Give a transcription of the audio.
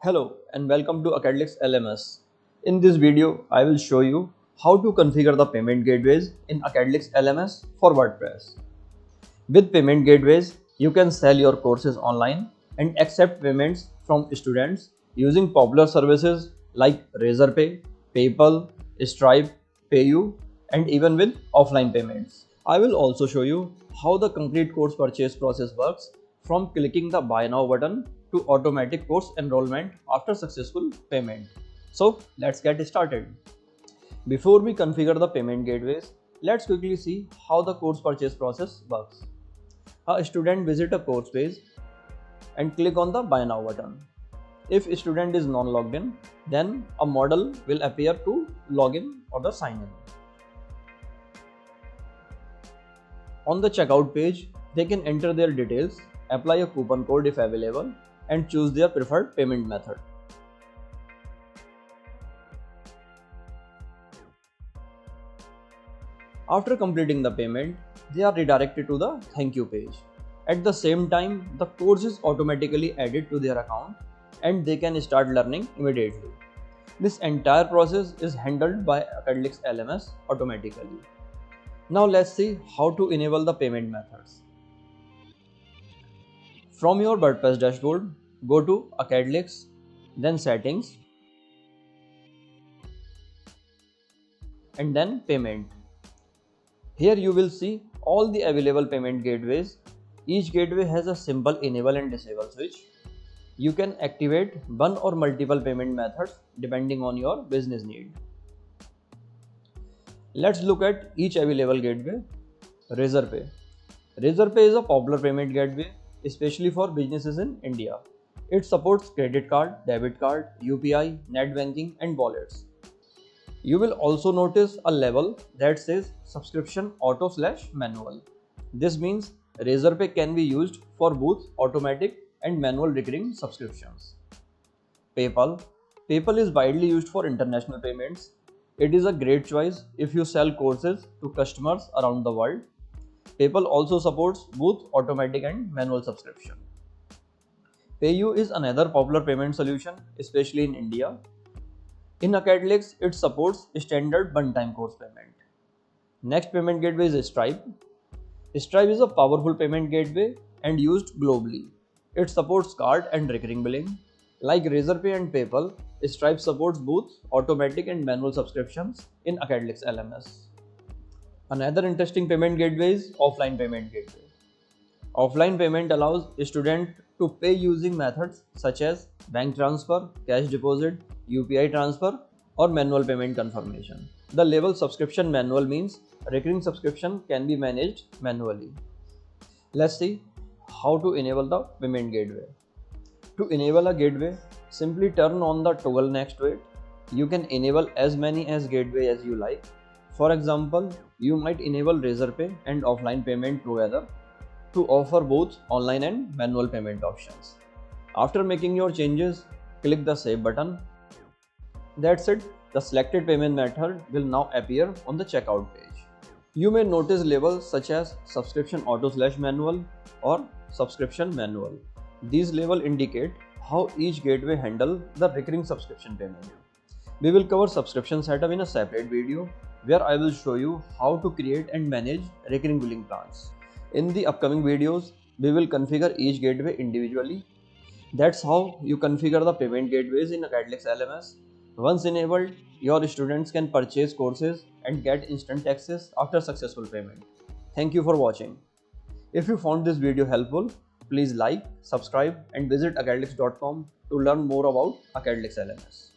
Hello and welcome to Acadelyx LMS. In this video, I will show you how to configure the payment gateways in Acadelyx LMS for WordPress. With payment gateways, you can sell your courses online and accept payments from students using popular services like Razorpay, PayPal, Stripe, PayU, and even with offline payments. I will also show you how the complete course purchase process works from clicking the Buy Now button to automatic course enrollment after successful payment. So let's get started. Before we configure the payment gateways, let's quickly see how the course purchase process works. A student visit a course page and click on the Buy Now button. If a student is non-logged in, then a model will appear to log in or the sign in. On the checkout page, they can enter their details, apply a coupon code if available, and choose their preferred payment method. After completing the payment, they are redirected to the thank you page. At the same time, the course is automatically added to their account and they can start learning immediately. This entire process is handled by Acadelyx LMS automatically. Now let's see how to enable the payment methods. From your WordPress dashboard, go to Acadelyx, then Settings, and then Payment. Here you will see all the available payment gateways. Each gateway has a simple enable and disable switch. You can activate one or multiple payment methods depending on your business need. Let's look at each available gateway. Razorpay. Razorpay is a popular payment gateway, especially for businesses in India. It supports credit card, debit card, UPI, net banking, and wallets. You will also notice a label that says subscription auto/manual. This means Razorpay can be used for both automatic and manual recurring subscriptions. PayPal. PayPal is widely used for international payments. It is a great choice if you sell courses to customers around the world. PayPal also supports both automatic and manual subscription. PayU is another popular payment solution, especially in India. In Acadelyx, it supports standard one-time course payment. Next payment gateway is Stripe. Stripe is a powerful payment gateway and used globally. It supports card and recurring billing. Like Razorpay and PayPal, Stripe supports both automatic and manual subscriptions in Acadelyx LMS. Another interesting payment gateway is offline payment gateway. Offline payment allows a student to pay using methods such as bank transfer, cash deposit, UPI transfer, or manual payment confirmation. The label subscription manual means recurring subscription can be managed manually. Let's see how to enable the payment gateway. To enable a gateway, simply turn on the toggle next to it. You can enable as many gateway as you like. For example, you might enable Razorpay and offline payment together to offer both online and manual payment options. After making your changes, click the Save button. That's it. The selected payment method will now appear on the checkout page. You may notice labels such as subscription auto/manual or subscription manual. These labels indicate how each gateway handles the recurring subscription payment. We will cover subscription setup in a separate video where I will show you how to create and manage recurring billing plans. In the upcoming videos, we will configure each gateway individually. That's how you configure the payment gateways in Acadelyx LMS. Once enabled, your students can purchase courses and get instant access after successful payment. Thank you for watching. If you found this video helpful, please like, subscribe, and visit acadelyx.com to learn more about Acadelyx LMS.